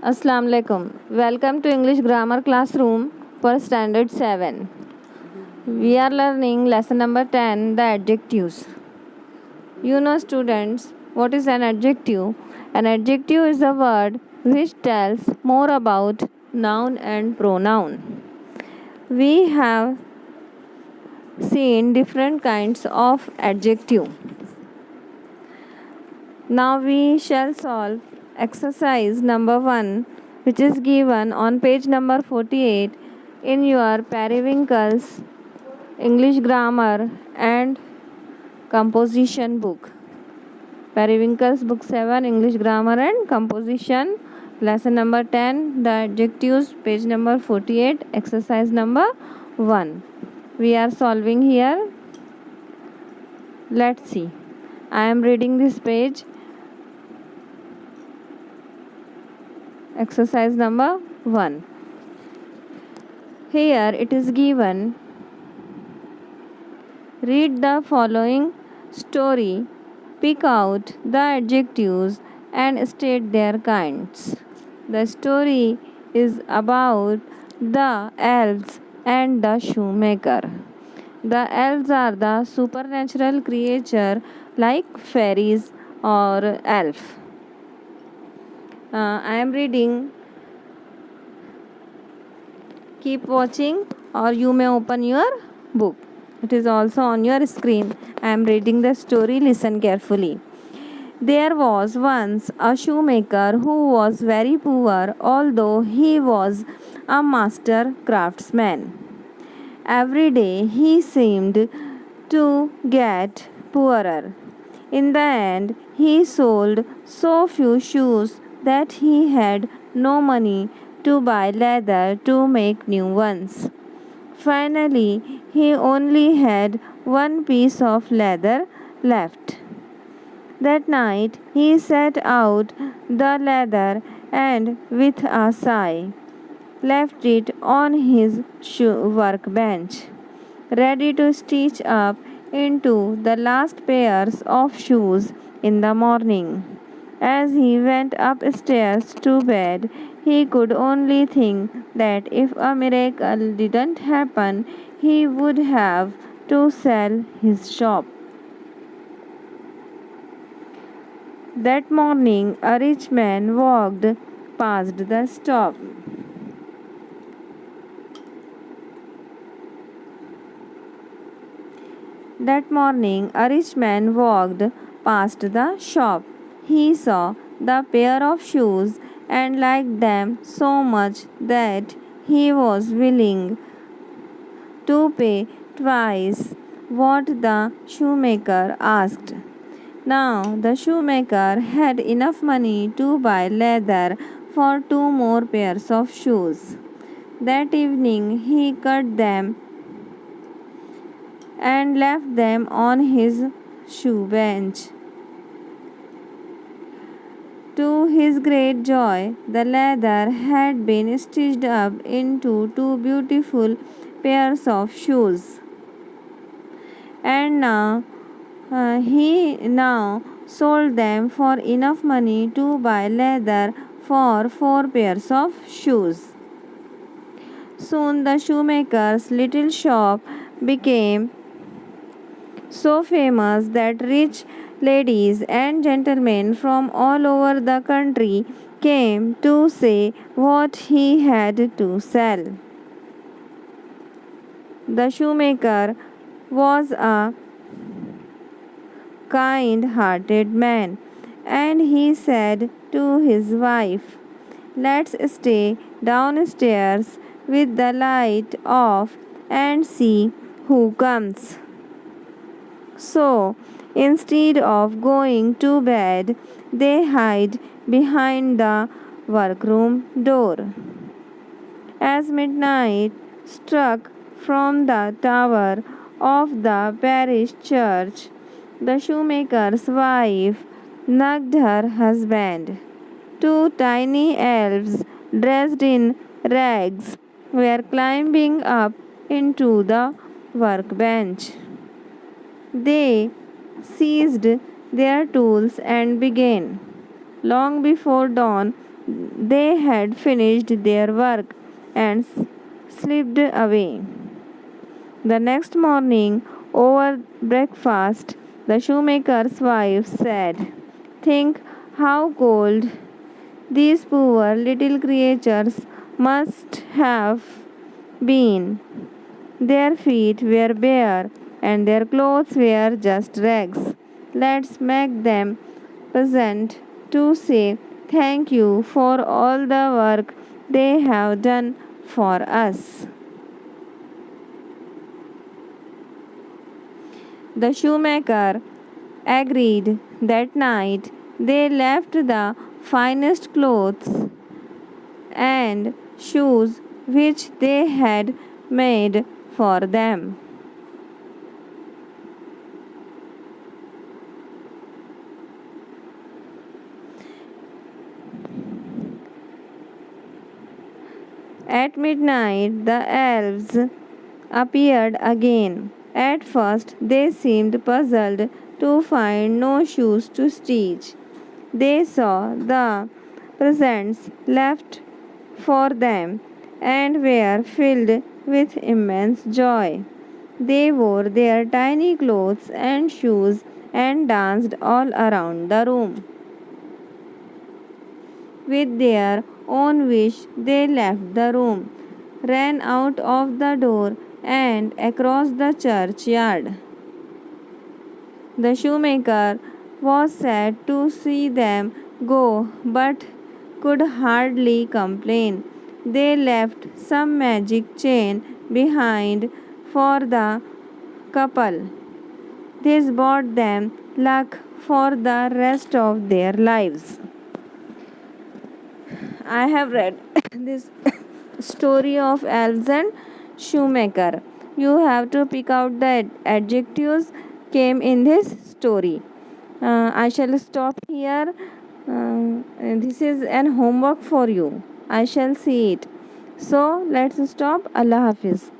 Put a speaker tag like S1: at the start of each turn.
S1: Assalamu alaikum. Welcome to English Grammar Classroom for Standard 7. We are learning lesson number 10, the adjectives. You know, students, what is an adjective? An adjective is a word which tells more about noun and pronoun. We have seen different kinds of adjective. Now we shall solve exercise number 1, which is given on page number 48 in your Periwinkle's English Grammar and Composition book. Periwinkle's book 7, English Grammar and Composition, lesson number 10, the adjectives, page number 48, exercise number 1. We are solving here. Let's see. I am reading this page. Exercise number 1. Here it is given. Read the following story. Pick out the adjectives and state their kinds. The story is about the elves and the shoemaker. The elves are the supernatural creature like fairies or elf. I am reading. Keep watching, or you may open your book. It is also on your screen. I am reading the story. Listen carefully. There was once a shoemaker who was very poor, although he was a master craftsman. Every day he seemed to get poorer. In the end, he sold so few shoes that he had no money to buy leather to make new ones. Finally, he only had one piece of leather left. That night, he set out the leather and, with a sigh, left it on his workbench, ready to stitch up into the last pairs of shoes in the morning. As he went upstairs to bed, he could only think that if a miracle didn't happen, he would have to sell his shop. That morning, a rich man walked past the shop. That morning, a rich man walked past the shop. He saw the pair of shoes and liked them so much that he was willing to pay twice what the shoemaker asked. Now, the shoemaker had enough money to buy leather for 2 more pairs of shoes. That evening, he cut them and left them on his shoe bench. To his great joy, the leather had been stitched up into 2 beautiful pairs of shoes. And he now sold them for enough money to buy leather for 4 pairs of shoes. Soon the shoemaker's little shop became so famous that rich ladies and gentlemen from all over the country came to see what he had to sell. The shoemaker was a kind-hearted man, and he said to his wife, "Let's stay downstairs with the light off and see who comes." So, instead of going to bed, they hid behind the workroom door. As midnight struck from the tower of the parish church, the shoemaker's wife nudged her husband. 2 tiny elves dressed in rags were climbing up into the workbench. They seized their tools and began. Long before dawn, they had finished their work and slipped away. The next morning, over breakfast, the shoemaker's wife said, "Think how cold these poor little creatures must have been. Their feet were bare and their clothes were just rags. Let's make them present to say thank you for all the work they have done for us." The shoemaker agreed. That night they left the finest clothes and shoes which they had made for them. At midnight, the elves appeared again. At first, they seemed puzzled to find no shoes to stitch. They saw the presents left for them and were filled with immense joy. They wore their tiny clothes and shoes and danced all around the room. With their own wish, they left the room, ran out of the door, and across the churchyard. The shoemaker was sad to see them go, but could hardly complain. They left some magic chain behind for the couple. This brought them luck for the rest of their lives. I have read this story of elves and shoemaker. You have to pick out the adjectives came in this story. I shall stop here. This is an homework for you. I shall see it. So let's stop. Allah Hafiz.